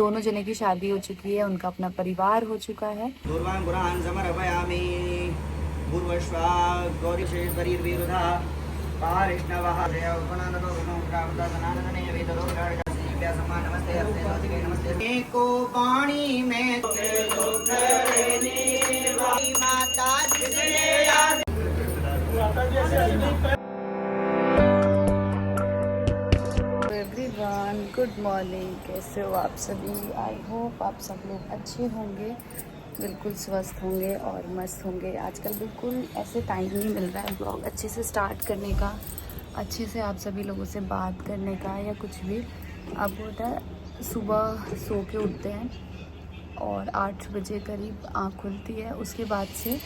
दोनों जने की शादी हो चुकी है, उनका अपना परिवार हो चुका है। एवरीवन गुड मॉर्निंग, कैसे हो आप सभी? आई होप आप सब लोग अच्छे होंगे, बिल्कुल स्वस्थ होंगे और मस्त होंगे। आजकल बिल्कुल ऐसे टाइम नहीं मिल रहा है ब्लॉग अच्छे से स्टार्ट करने का, अच्छे से आप सभी लोगों से बात करने का या कुछ भी। अब होता है सुबह सो के उठते हैं और 8 बजे करीब आँख खुलती है। उसके बाद से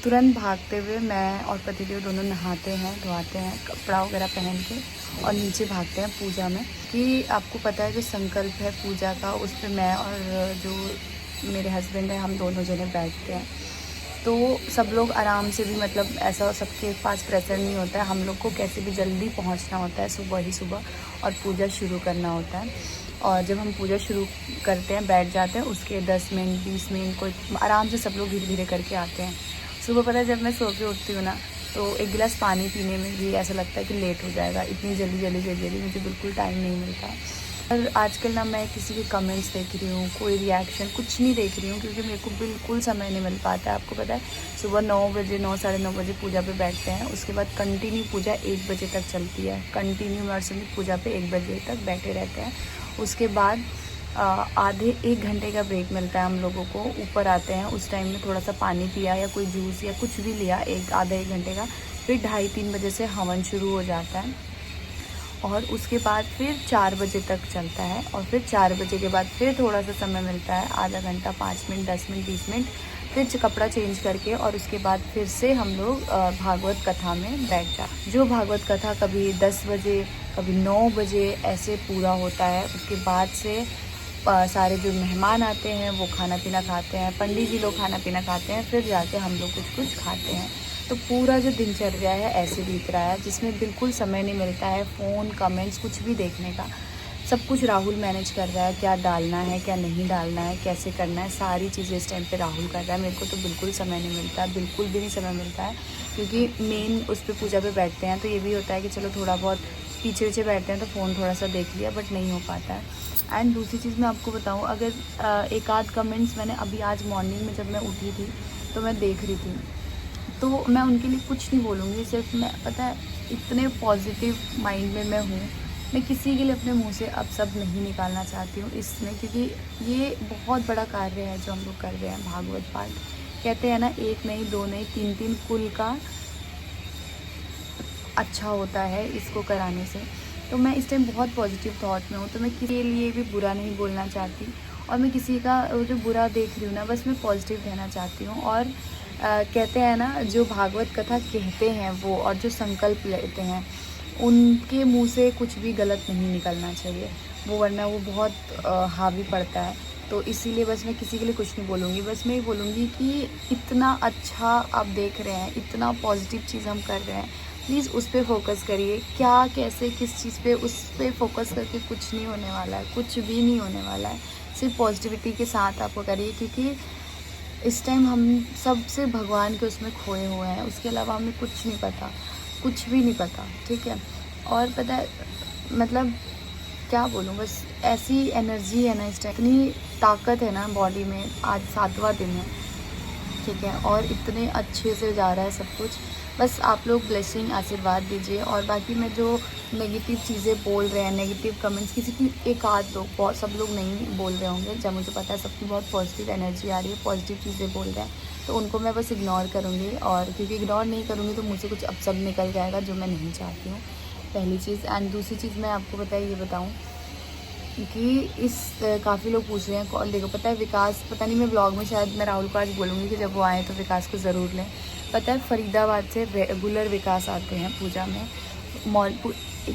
तुरंत भागते हुए मैं और पतिदेव दोनों नहाते हैं, धोआते हैं, कपड़ा वगैरह पहन के और नीचे भागते हैं पूजा में। कि आपको पता है जो संकल्प है पूजा का, उस पर मैं और जो मेरे हस्बैंड है हम दोनों जने बैठते हैं। तो सब लोग आराम से भी, मतलब ऐसा सबके पास प्रेशर नहीं होता है, हम लोग को कैसे भी जल्दी पहुंचना होता है सुबह ही सुबह और पूजा शुरू करना होता है। और जब हम पूजा शुरू करते हैं, बैठ जाते हैं, उसके 10 मिनट 20 मिनट को आराम से सब लोग धीरे धीरे करके आते हैं। सुबह पता है जब मैं सो के उठती हूँ ना, तो एक गिलास पानी पीने में भी ऐसा लगता है कि लेट हो जाएगा, इतनी जल्दी मुझे बिल्कुल टाइम नहीं मिलता। और आजकल ना मैं किसी के कमेंट्स देख रही हूँ, कोई रिएक्शन कुछ नहीं देख रही हूँ, क्योंकि मेरे को बिल्कुल समय नहीं मिल पाता है। आपको पता है सुबह 9 बजे 9 साढ़े 9 बजे पूजा पे बैठते हैं, उसके बाद कंटिन्यू पूजा 1 बजे तक चलती है। कंटिन्यू नर्सरी पूजा पे 1 बजे तक बैठे रहते हैं। उसके बाद आधे 1 घंटे का ब्रेक मिलता है हम लोगों को। ऊपर आते हैं, उस टाइम में थोड़ा सा पानी पिया या कोई जूस या कुछ भी लिया, आधा 1 घंटे का। फिर 2:30-3 बजे से हवन शुरू हो जाता है और उसके बाद फिर 4 बजे तक चलता है। और फिर 4 बजे के बाद फिर थोड़ा सा समय मिलता है, आधा घंटा, 5 मिनट, 10 मिनट, 20 मिनट, फिर कपड़ा चेंज करके और उसके बाद फिर से हम लोग भागवत कथा में बैठ जाते। जो भागवत कथा कभी 10 बजे कभी 9 बजे ऐसे पूरा होता है। उसके बाद से सारे जो मेहमान आते हैं वो खाना पीना खाते हैं, पंडित जी लोग खाना पीना खाते हैं, फिर जाके हम लोग कुछ खाते हैं। तो पूरा जो दिनचर्या है ऐसे बीत रहा है, जिसमें बिल्कुल समय नहीं मिलता है फ़ोन, कमेंट्स, कुछ भी देखने का। सब कुछ राहुल मैनेज कर रहा है, क्या डालना है क्या नहीं डालना है, कैसे करना है, सारी चीज़ें इस टाइम पे राहुल कर रहा है। मेरे को तो बिल्कुल समय नहीं मिलता, बिल्कुल भी नहीं समय मिलता है, क्योंकि मेन उस पर पूजा पे बैठते हैं तो ये भी होता है कि चलो थोड़ा बहुत पीछे बैठते हैं तो फ़ोन थोड़ा सा देख लिया, बट नहीं हो पाता है। एंड दूसरी चीज़ मैं आपको बताऊं, अगर एक आध कमेंट्स मैंने अभी आज मॉर्निंग में जब मैं उठी थी तो मैं देख रही थी, तो मैं उनके लिए कुछ नहीं बोलूँगी। सिर्फ मैं, पता है, इतने पॉजिटिव माइंड में मैं हूँ, मैं किसी के लिए अपने मुंह से अब सब नहीं निकालना चाहती हूँ इसमें, क्योंकि ये बहुत बड़ा कार्य है जो हम लोग कर रहे हैं। भागवत पाठ कहते हैं ना, 1 नहीं 2 नहीं 3 कुल का अच्छा होता है इसको कराने से। तो मैं इस टाइम बहुत पॉजिटिव थॉट में हूँ, तो मैं किसी के लिए भी बुरा नहीं बोलना चाहती और मैं किसी का जो बुरा देख रही हूँ ना, बस मैं पॉजिटिव रहना चाहती हूँ। और कहते हैं ना, जो भागवत कथा कहते हैं वो और जो संकल्प लेते हैं, उनके मुंह से कुछ भी गलत नहीं निकलना चाहिए, वो वरना वो बहुत हावी पड़ता है। तो इसीलिए बस मैं किसी के लिए कुछ नहीं बोलूँगी, बस मैं ये बोलूँगी कि इतना अच्छा आप देख रहे हैं, इतना पॉजिटिव चीज़ हम कर रहे हैं, प्लीज़ उस पर फोकस करिए। क्या कैसे किस चीज़ पे, उस पर फोकस करके कुछ नहीं होने वाला है, कुछ भी नहीं होने वाला है। सिर्फ पॉजिटिविटी के साथ आपको करिए, क्योंकि इस टाइम हम सबसे भगवान के उसमें खोए हुए हैं, उसके अलावा हमें कुछ नहीं पता, कुछ भी नहीं पता, ठीक है। और पता है, मतलब क्या बोलूँ, बस ऐसी एनर्जी है ना इस टाइम, इतनी ताकत है ना बॉडी में। आज 7वां दिन है, ठीक है, और इतने अच्छे से जा रहा है सब कुछ। बस आप लोग ब्लेसिंग, आशीर्वाद दीजिए। और बाकी मैं जो नेगेटिव चीज़ें बोल रहे हैं, नेगेटिव कमेंट्स, किसी की एक आध लोग, बहुत सब लोग नहीं बोल रहे होंगे, जब मुझे पता है सबकी बहुत पॉजिटिव एनर्जी आ रही है, पॉजिटिव चीज़ें बोल रहे हैं, तो उनको मैं बस इग्नोर करूँगी। और क्योंकि इग्नोर नहीं करूँगी तो मुझसे कुछ अपशब्द निकल जाएगा, जो मैं नहीं चाहती हूँ, पहली चीज़। एंड दूसरी चीज़ मैं आपको बताऊँ कि इस काफ़ी लोग पूछ रहे हैं कॉल, देखो पता है विकास, पता नहीं मैं ब्लॉग में शायद मैं राहुल को आज बोलूँगी कि जब वो आए तो विकास को ज़रूर लें। पता है फरीदाबाद से रेगुलर विकास आते हैं पूजा में।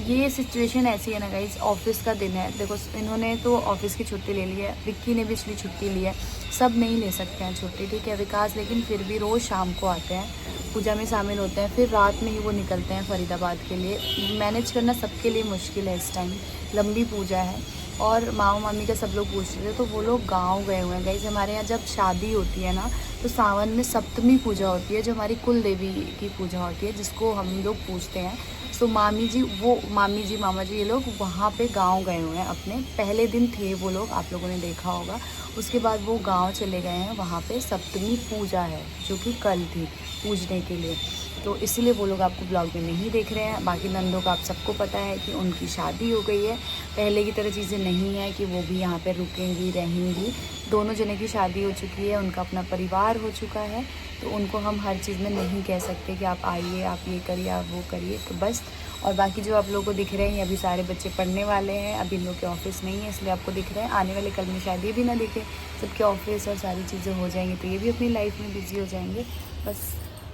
ये सिचुएशन ऐसी है ना गाइस, ऑफिस का दिन है, देखो इन्होंने तो ऑफिस की छुट्टी ले ली है, विक्की ने भी इसलिए छुट्टी ली है, सब नहीं ले सकते हैं छुट्टी, ठीक है। विकास लेकिन फिर भी रोज़ शाम को आते हैं, पूजा में शामिल होते हैं, फिर रात में ही वो निकलते हैं फरीदाबाद के लिए। मैनेज करना सबके लिए मुश्किल है इस टाइम, लंबी पूजा है। और मामा मामी का सब लोग पूछ रहे थे, तो वो लोग गांव गए हुए हैं। गाइस हमारे यहाँ जब शादी होती है ना, तो सावन में सप्तमी पूजा होती है, जो हमारी कुल देवी की पूजा होती है, जिसको हम लोग पूछते हैं। तो मामी जी, वो मामी जी मामा जी, ये लोग वहाँ पे गांव गए हुए हैं अपने। पहले दिन थे वो लोग, आप लोगों ने देखा होगा। उसके बाद वो गांव चले गए हैं, वहाँ पे सप्तमी पूजा है जो कि कल थी पूजने के लिए। तो इसीलिए वो लोग आपको ब्लॉग में नहीं देख रहे हैं। बाकी नंदों का आप सबको पता है कि उनकी शादी हो गई है। पहले की तरह चीज़ें नहीं है कि वो भी यहाँ पे रुकेंगी रहेंगी। दोनों जने की शादी हो चुकी है, उनका अपना परिवार हो चुका है, तो उनको हम हर चीज़ में नहीं कह सकते कि आप आइए, आप ये करिए, आप वो करिए, तो बस। और बाकी जो आप लोगों को दिख रहे हैं, अभी सारे बच्चे पढ़ने वाले हैं, अभी इन लोग के ऑफिस नहीं है, इसलिए आपको दिख रहे हैं। आने वाले कल में शायद ये भी ना दिखे, सबके ऑफिस और सारी चीज़ें हो जाएंगी, तो ये भी अपनी लाइफ में बिजी हो जाएंगे। बस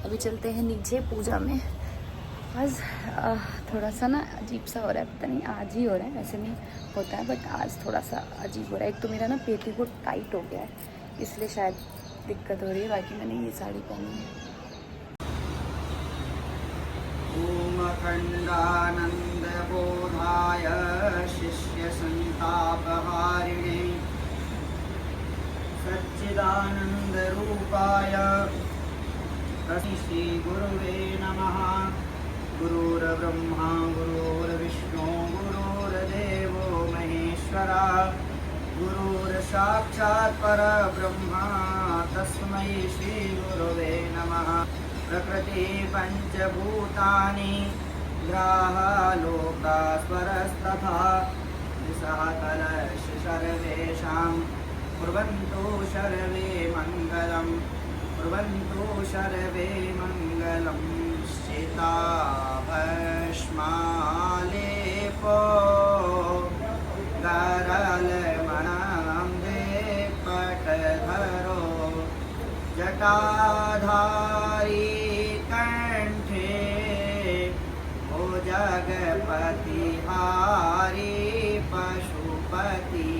अभी चलते हैं नीचे पूजा में। आज थोड़ा सा ना अजीब सा हो रहा है, पता नहीं आज ही हो रहा है, ऐसे नहीं होता है, बट आज थोड़ा सा अजीब हो रहा है। एक तो मेरा ना पेटीकोट टाइट हो गया है, इसलिए शायद दिक्कत हो रही है। बाकी मैंने ये साड़ी पहनी है। ओम अखंडानंद बोधाय शिष्य संतापहारिणे सच्चिदानंद रूपाय श्री गुरुवे नमः। गुरुर्ब्रह्मा गुरुर्विष्णु गुरुर्देवो महेश्वरा गुरुर्साक्षात् परब्रह्मा तस्मै श्री गुरुवे नमः। प्रकृति पंचभूतानि ग्राहालोका स्वरस्तथा विसहकलश सर्वेषां कुर्वन्तु सर्वे मङ्गलं कुर्वन्तु सर्वे मङ्गलं। चिताभस्मालेपो गरलमणं पटधरो जटाधारी कंठे ओ जगपतिहारी पशुपति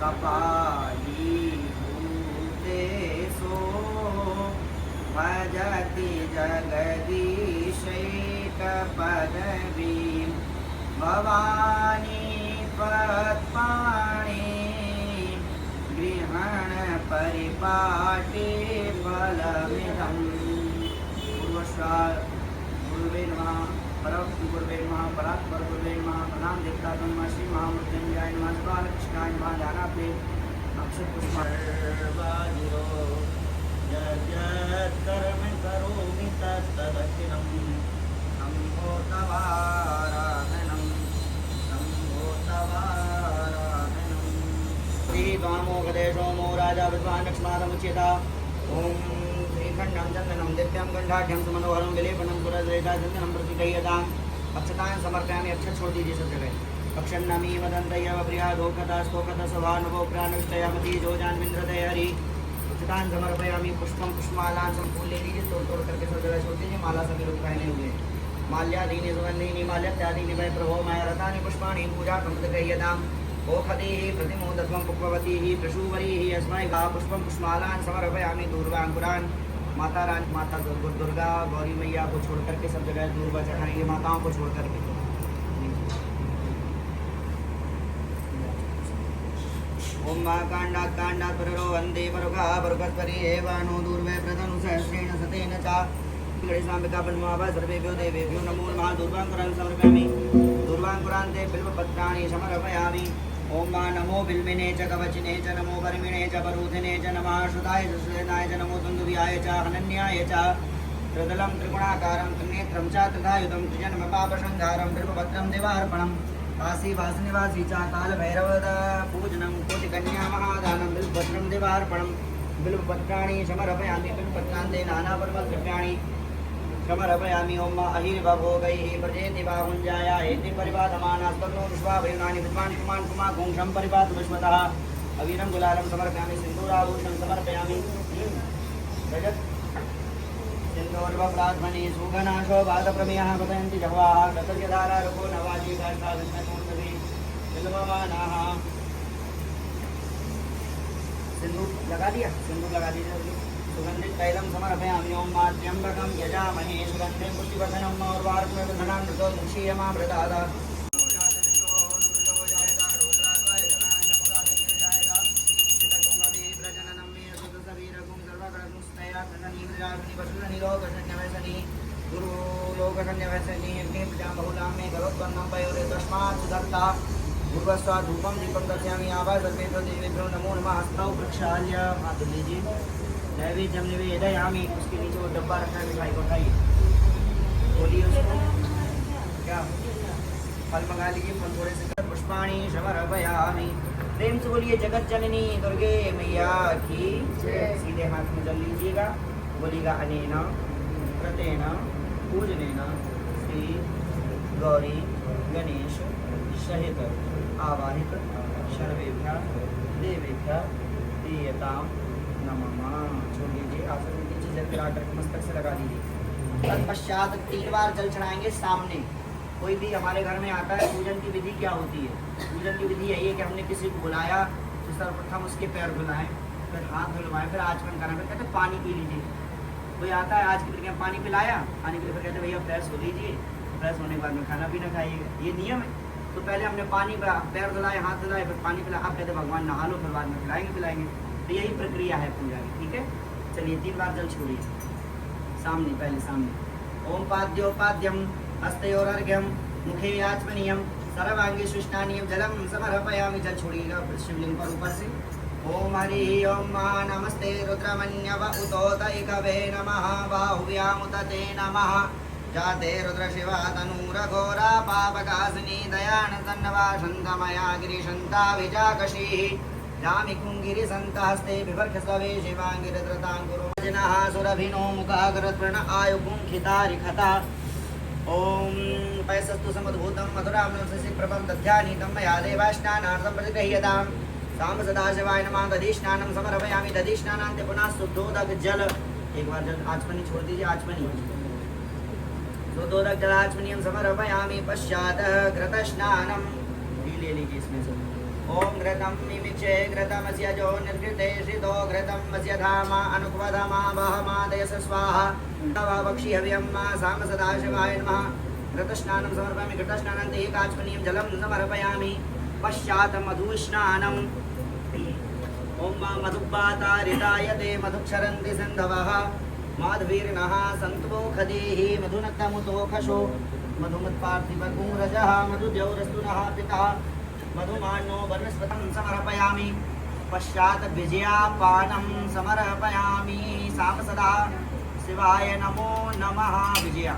कपाली भूतेषु भजति जगदीशैकपदवीं भवानी त्वत्पाणि गृहण परिपाटे फलमिदं। गुरुवे नमः परम गुरुवे नमः परात्पर गुरुवे नमः प्रणाम देवता नमः श्री महामृत्युंजय नमः बालकृष्णाय नमः ध्यानापे अक्षर पुष्पादिरो यत् कर्म करोमि तत्तदखिलं शम्भो तवाराधनं शम्भो तवाराधनं। श्री वामोपदेशो मो राजा विद्वान् लक्ष्मादमुच्यता। ओम श्रीखंडं चंदनं दिव्यं गंधाढ्यं सुमनोहरं विलेपनं सुरद्रेता चंदनं प्रतिकय्यताम्। अक्षतान् समर्पयामि। अक्षत छोड़ दीजिए सब जगह। अक्षन्नमी वदन्तयव प्रिया दोकता स्तोकता सभानुभो प्राणविष्टयामति जोजान्विन्द्रते हरि। अक्षतान् समर्पयामि। पुष्पं पुष्पमालां संपूर्ण ले लीजिए, तोड़ तोड़ करके सब जगह छोड़ दीजिए। माला सभी लोग पहने हुए। माल्यादीनि सुगन्धीनि माल्यत्यादीनि वै प्रभो मया रतानि पुष्पाणि पूजा प्रकृतगृह्यताम्। ओखदीः प्रतिमोदत्वं पुष्पवतीः प्रसूवरीः अस्मै गा पुष्पं पुष्पमालान् समर्पयामि। दूर्वाङ्कुरान् माता रानी माता दुर्गा गौरी मैया को छोड़ करके सब जगह दूर्वा चढ़ाएंगे, माताओं को छोड़ करके। ओम कांडात् कांडात् पररो वन्दे परुखा परुखस्परि एव नो दूर्वे प्रदनु सहस्रेण सतेन च गणेशाम्बिका पद्माभा सर्वेभ्यो देवेभ्यो नमो नमः। दूर्वाङ्कुरान् समर्पयामि। दूर्वाङ्कुरान्ते बिल्वपत्राणि समर्पयामि। ओम नमो बिल्विने च कवचिने च नमो वर्मिणे च परूथिने च नमः श्रुताय च श्वेताय च नमो दुन्दुभ्याय च हनन्याय च त्रिदलं त्रिगुणाकारं त्रिनेत्रं च तथायुधं त्रिजन्मपापसंहारं बिल्वपत्रं देवार्पणम्। काशी वासनिवासी च कालभैरवद पूजनं कोटिकन्या महादानं बिल्वपत्रं देवार्पणम्। बिल्वपत्राणि समर्पयामि। बिल्वपत्रान्ते नानापर्वद्रव्याणि समर्पयामि। ओम अहिर्भोगैः प्रजेति बाहुञ्जाया एति परिपातमानास्तन्नो विश्वाभयुनानि विद्वान् कुमान् कुमाकुंशं परिपातु विश्वतः। अवीरं गुलालं समर्पयामि। सिन्दूराभूषणं समर्पयामि। रजत सिन्दूर्वप्राध्मनि सुगना शोभातप्रमेयः पतयन्ति जह्वाः कृतज्ञधारा रुको नवाजी गाष्टाविष्णुमूर्तये बिल्वमानाः। सिन्दूर लगा दिया, सिन्दूर लगा दीजिए। सुगंधित तैलं समर्पयामि। ओम त्र्यंबकं यजामहे सुगंधिं पुष्टिवर्धनम् उर्वारुकमिव धनामृतो मुक्षीयमामृतात्। लोकसन्यवसनी गुरु लोकसन्यवसनी अग्निप्रजां बहुलां मे गरोत्पन्नं पयोरे तस्मात् सुदत्ता पूर्वस्वा धूपं दीपं दर्शयामि आवा सर्वेभ्यो देवेभ्यो नमो नमः हस्तौ प्रक्षाल्य हाथ धो लीजिए नैवेद्यं निवेदयामि उसके नीचे वो डब्बा रखा है मिठाई को उठाइए बोलिए उसको क्या फल मंगा लीजिए फल थोड़े से पुष्पाणि समर्पयामि प्रेम से बोलिए जगत जननी दुर्गे मैया की सीधे हाथ में जल लीजिएगा बोलिएगा अनेन कृतेन पूजनेन श्री गौरी गणेश सहित आवाहित सर्वेभ्यः देवेभ्यः प्रियतां नमः। छोड़ लीजिए आसन के नीचे जल विराट मस्तक से लगा दीजिए। तत्पश्चात 3 बार जल चढ़ाएंगे सामने। कोई भी हमारे घर में आता है पूजन की विधि क्या होती है? पूजन की विधि यही है कि हमने किसी को बुलाया तो सर्वप्रथम उसके पैर धुलाएं, फिर हाथ धुलवाएं, फिर आचमन कराएं, फिर कहते पानी पी लीजिए। कोई आता है आज की तरीके पानी पिलाया, पानी पी फिर कहते भैया फ्रेश हो लीजिए, फ्रेश होने के बाद में खाना पीना खाइएगा, ये नियम है। तो पहले हमने पानी पैर धुलाए, हाथ धुलाए, फिर पानी पिलाया, आप कहते भगवान नहा लो, फिर बाद में पिलाएंगे। तो यही प्रक्रिया है पूजा की, ठीक है। चलिए 3 बार जल छोड़िए सामने, पहले सामने। ओम पाद्योपाद्यम हस्तयोरर्घ्यम मुखे आचमनीयम सर्वांगे सुष्णानीयम जलम समर्पयामि। जल छोड़िएगा शिवलिंग पर ऊपर से। ओम हरि ओम नमस्ते रुद्रमन्यव उतोतैकवे नमः बाहुव्यामुतते नमः जाते रुद्र शिवा तनूरघोरा पापकासिनी दयानन्दन्नवा शन्तमया गिरिशन्ता विजाकशीः जामि कुङ्गिरिसन्तहस्ते बिभर्घस्ववे शिवाङ्गिरद्रताङ्कुरो जनः सुरभिनो मुखाग्रत्वर्ण आयुगुङ्खितारिखता। ओम पैसस्तु समद्भूतं मधुरामनसि प्रभं दध्यानीतं मया देवास्नानार्थं प्रतिगृह्यतां। साम सदाशिवाय नमः। दधिस्नानं समर्पयामि। दधिस्नानान्ते पुनः शुद्धोदक जल, एक बार जल आचमनी छोड़ दीजिए, आचमनी शुद्धोदक जल आचमनीयं समर्पयामि। पश्चात् घृतस्नानं भी ले लीजिए इसमें से। ओम घृतं मिमिक्षे घृतमस्य जो निर्घृते श्रितो घृतमस्य धामा अनुक्वधमा वहमादयस स्वाहा तव वक्षि हव्यं साम सदाशिवाय नमः। घृतस्नानं समर्पयामि। घृतस्नानान्ते एकाचमनीयं जलं समर्पयामि। पश्चात् मधुस्नानम्। ओम मधुपातारितायते मधुक्षरन्ति सिन्धवः माधवीर्नः सन्तमोखदेहि मधुनक्तमुतोखशो मधुमत्पार्थिवकुंरजः मधुद्यौरस्तु नः पिता मधुमान्यो वनस्पतं समर्पयामि। पश्चात् विजयापानं समर्पयामि। साम सदा शिवाय नमो नमः। विजया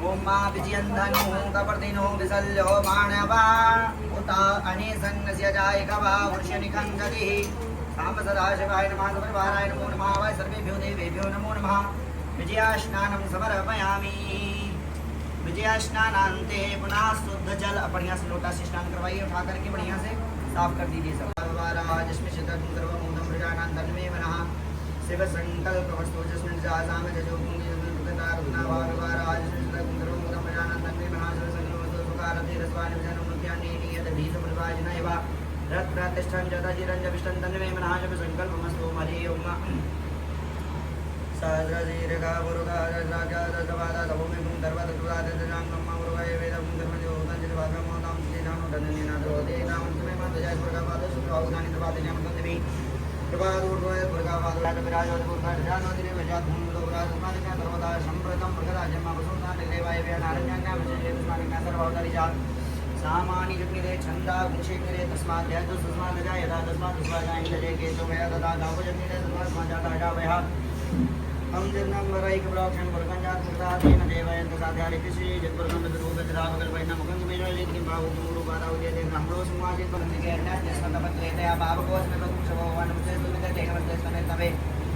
ओम मा विजयन्धनु कपर्दिनो विसल्यो माणवा उता अनेसन्नस्य जायकवा वृष्यनिखञ्जतिः। साम सदा शिवाय नमः। सर्ववाराय नमो नमः। वै सर्वेभ्यो देवेभ्यो नमो नमः। विजयास्नानं समर्पयामि। विजयास्नानान्ते पुनः शुद्ध जल बढ़िया से लोटा से स्नान करवाइए, उठा करके बढ़िया से साफ कर दीजिए सब। जिसमें शितम सर्वमूलम प्रजानां तन्मे मनः शिव संकल्प वस्तु जिसमें जासाम जजो कुंगी रुकता रुकना वारवार आज जिसमें शितम सर्वमूलम प्रजानां तन्मे मनः शिव संकल्प वस्तु सुकारते रसवानि विजनम मुख्यानि नियत भीष प्रवाजन एवा रत प्रतिष्ठं जता जिरंज विष्टं तन्मे मनः शिव संकल्पमस्तु हरि ओम। सहस्रदीर्घा पुरुषा सहस्राख्या दशवादा तपोमे गुं धर्वा तत्वा तत्जां ब्रह्मा पुरुषाय वेदं धर्मजो तंजित भागं मोदां श्रीनाम धननेना द्रोदे नाम तमे मध्यजय पुरुषावाद सुभावदानि द्रवादे नाम तंदिवि कृपादूर्वय पुरुषावाद विराजो पुरुषा जानो वजात भूमिदोराज मानिका सर्वदा संप्रतम प्रगदा जन्म वसुना देवाय वे नारण्यन्या विजय स्मानिका सर्वदारि जात सामानि जग्निरे छंदा गुणशेखरे तस्मात् ध्यातो तस्मात् जाय यदा तस्मात् स्वाजाय जय केशव भया तदा गाव जग्निरे तस्मात् माजाता जावया हम जन्म वरैक ब्रह्मण वर्गंजात मुक्तादेन देवयंत साध्यारि कृषि जत्पुरम विद्रोह विद्रावगल वैना मुखं मेरा लेकिन बाहु गुरु बारा उदय देव हमरो समाजे पर के अन्य जसनपत्रे दया बाबकोस में बकुम सबवन मुझे सुमित तेगमते समय तबे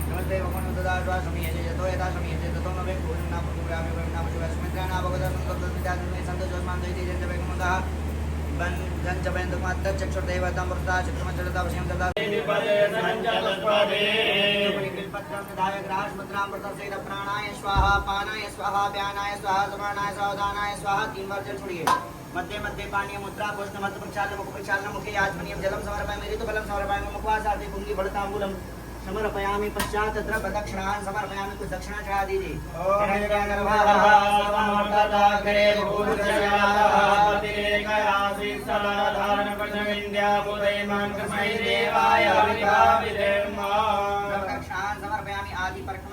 नमस्ते भगवान उदारा समीय जतो यदा समीय जतो नवे पूर्ण पुरावे वर्णा सुमित्रा ना भगवत संकल्प विद्यान में संत जोमान दैति जन जबे मुदा बन जन जबेन मात्र चक्षुर देवता मृता चक्रम चलता वश्यं तदा निपदे संजलस्पदे पत्रं ग्रास मुद्रां प्रदर्शयत प्राणाय स्वाहा पानाय स्वाहा व्यानाय स्वाहा समानाय सावधानाय स्वाहा 3 बार जल छोड़िए। मध्य मध्य पानी मुद्रा पुष्ण मध्य प्रक्षालन मुख प्रक्षालन मुखे आचमनीयं जलम समर्पयामि। ऋतुफलं समर्पयामि। मुखवासार्थे कुंगी फलतांबूलम समर्पयामि। पश्चात् द्रव्य दक्षिणां समर्पयामि। कुछ दक्षिणा चढ़ा दीजिए।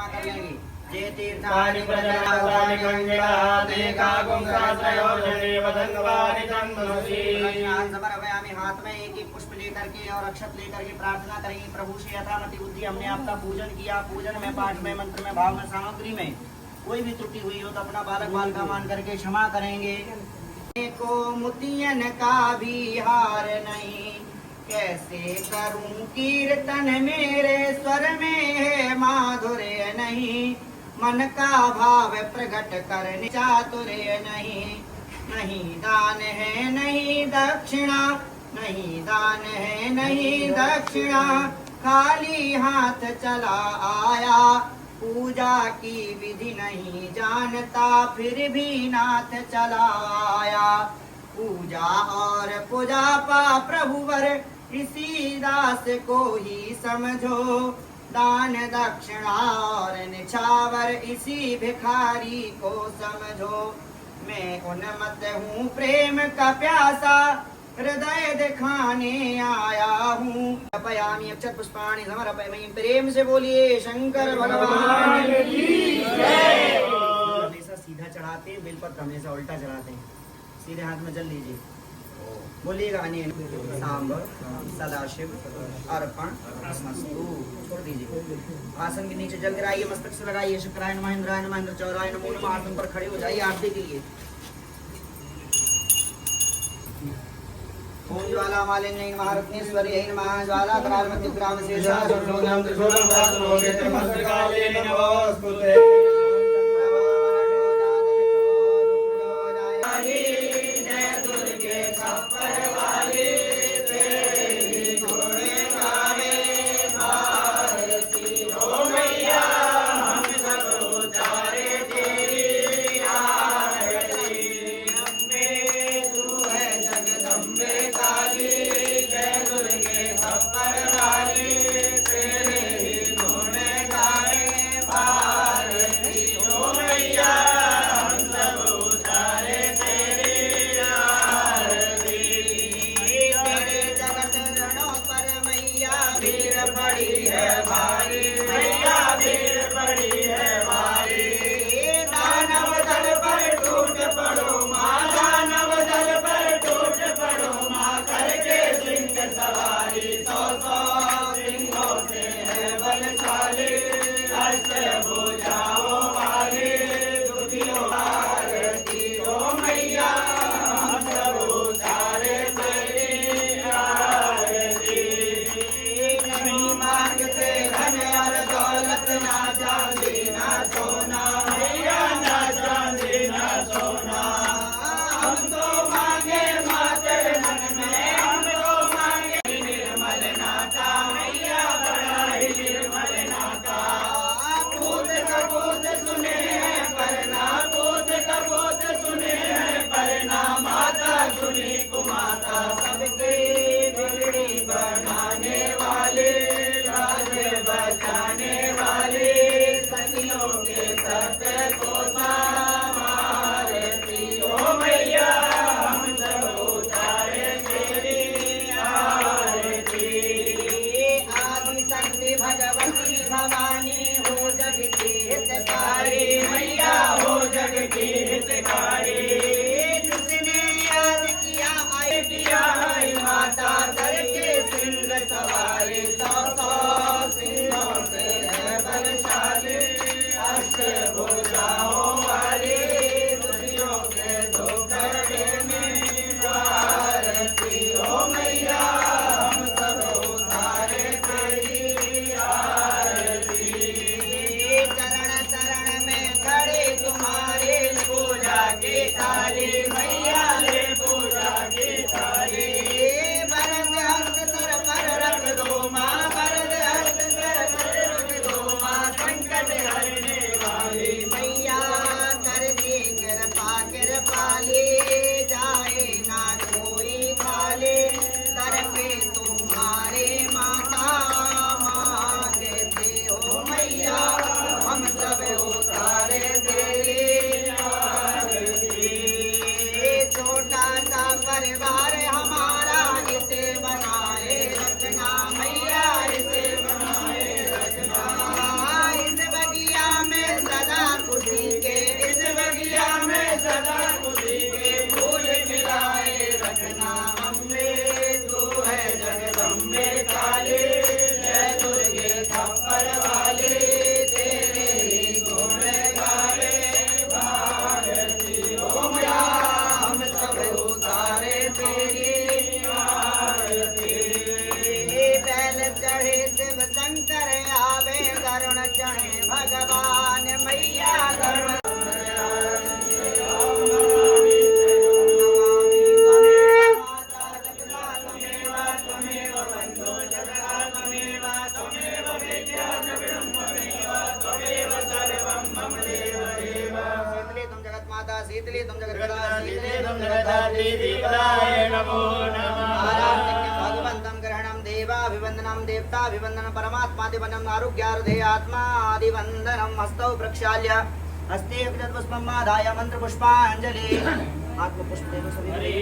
परिक्रमा कर लेंगे। जे तानि प्रजातानि गंगाते काकुंसात्रयोजने वदन्वानि तन्मनसि। समर्पयामि। हाथ में एक एक पुष्प लेकर के और अक्षत लेकर के प्रार्थना करेंगे प्रभु से यथामति बुद्धि। हमने आपका पूजन किया, पूजन में, पाठ में, मंत्र में, भाव में, सामग्री में कोई भी त्रुटि हुई हो तो अपना बालक बालिका मान करके क्षमा करेंगे। को मुतियन का भी हार नहीं, कैसे करूं कीर्तन मेरे स्वर में है माधुर्य नहीं। मन का भाव प्रकट करने चातुर्य नहीं। नहीं दान है नहीं दक्षिणा, नहीं दान है नहीं दक्षिणा, खाली हाथ चला आया। पूजा की विधि नहीं जानता फिर भी नाथ चला आया। पूजा और पूजा पा प्रभुवर इसी दास को ही समझो। दान दक्षिणा और निछावर इसी भिखारी को समझो। मैं उन्मत्त हूँ प्रेम का प्यासा, हृदय दिखाने आया हूँ। समर्पयामि अक्षत पुष्पाणि समर्पयामि। प्रेम से बोलिए शंकर भगवान की जय। हमेशा सीधा चढ़ाते हैं, बेलपत्र हमेशा उल्टा चढ़ाते हैं। सीधे हाथ में जल लीजिए, बोलिएगा अनिल सांब सदाशिव अर्पण मस्तु। छोड़ दीजिए, आसन के नीचे जल गिराइए, मस्तक से लगाइए। शुक्राय नमः, इंद्राय नमः, इंद्र चौराय नमो नमः। आसन पर खड़े हो जाइए आरती के लिए। ओम ज्वाला मालिन्यै नमः, रत्नेश्वर्यै नमः। ज्वाला करालमति ग्राम शेषा शून्यं त्रिशूलं दातुलोके त्रिमस्तकाले नमोस्तुते। दानव दल पर टूट पड़ो माँ, रहे शिव शंकर आवे करुण चढ़े भगवान मैया करुण शीतली तुम जगत भगवंतं ग्रहणं देवाभिवंदनं देवताभिवंदनं परमात्मादिवंदनं आरोग्यार्धे आत्मादिवंदनं हस्तौ प्रक्षाल्य हस्ते पुष्पं आदाय मंत्रपुष्पाञ्जलि आत्मपुष्पेन सभी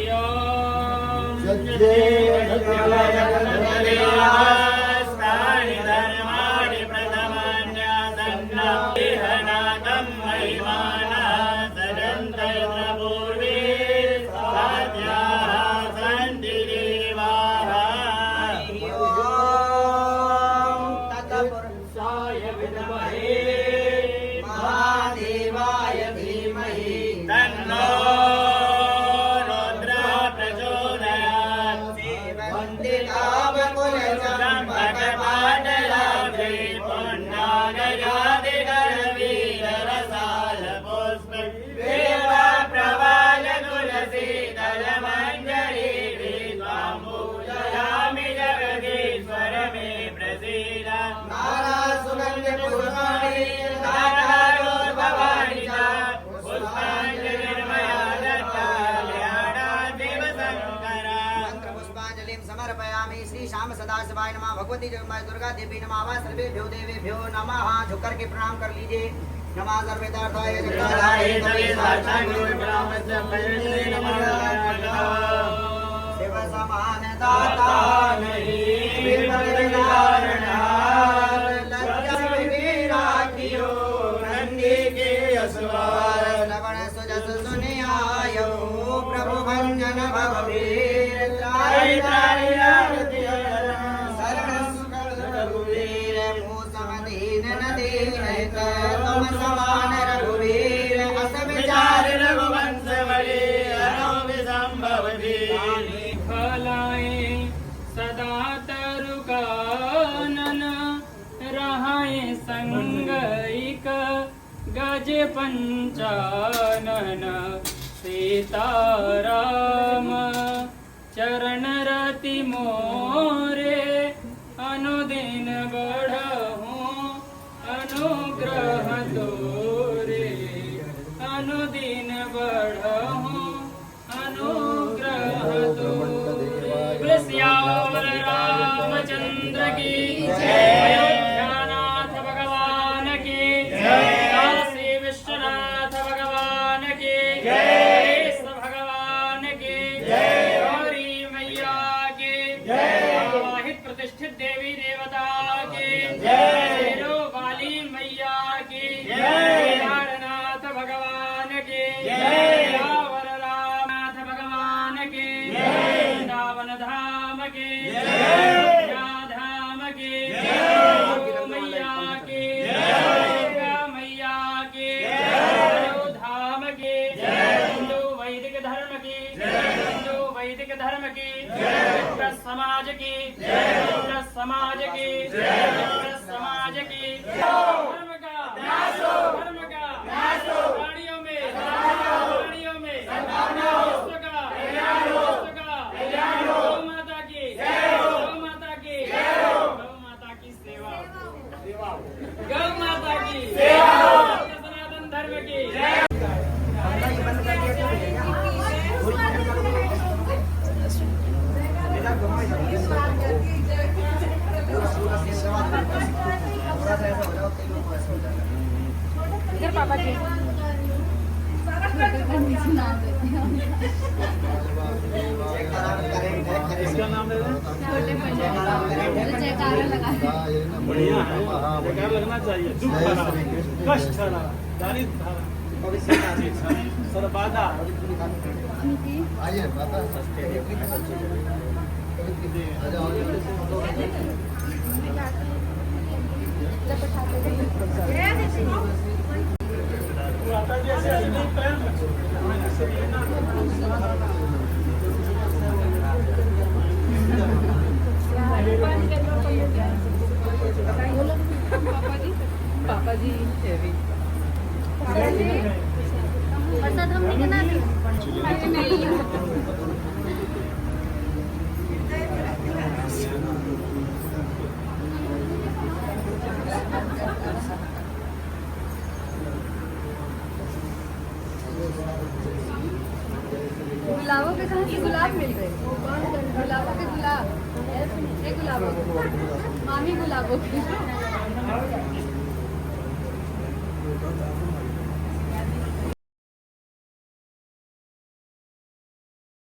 महादेवाय धीमहि तन्नो रुद्र प्रचोदयात् सेवन्तिकामकुलचम्पकपाटलाभे पुण्डागयादिगरवीररसालपुष्प देवप्रवाल तुलसीदलमञ्जरी त्वां पूजयामि जगदीश्वर मे प्रसीद नारासुगन्धपुष्पाणि समर्पयामि श्री श्याम सदाशिवाय नमः भगवती जगन्माता दुर्गा देवी नमः सर्वेभ्यो देवेभ्यो नमः झुक करके प्रणाम कर लीजिए नमः सर्वेदार्थाय जगदाय शिव समान दाता नहीं नंदी के असवार श्रवण सुजस सुनियायो प्रभु भंजन भववीर शरण रघुवीर मूसमदीन नदीन तुम समान रघुवीर अस विचार रघुवंश बली हरो विसंभव फलाए सदा तरुकानन रहाए संगइक गज पंचानन सीताराम चरण रति मोरे अनुदिन बढ़हूँ अनुग्रह तोरे अनुदिन बढ़हूँ अनुग्रह तोरे श्यामल रामचंद्र की अयोध्यानाथ भगवान की काशी विश्वनाथ भगवान की भगवान की प्रतिष्ठित देवी देवता के शेरो वाली मैया की केदारनाथ भगवान के रावण रामनाथ भगवान के वृंदावन धाम के अयोध्या धाम के मैया के दुर्गा मैया के धाम के हिंदू वैदिक धर्म की हिंदू वैदिक धर्म की समाज की समाज की समाज की धर्म का प्राणियों में विश्व का गौ माता की सेवा गौ माता की सनातन धर्म की इधर पापा जी इसका नाम दे दें जयकारा लगा बढ़िया है जयकार लगना चाहिए दुख हरा कष्ट हरा दारिद्र हरा सर्वबाधा आइए पापा जैसे पापा जी हेवी प्रसाद हम नहीं बना गुलाबों के कहाँ से गुलाब मिल रहे गुलाबों के गुलाब ये गुलाबों के मामी गुलाबों के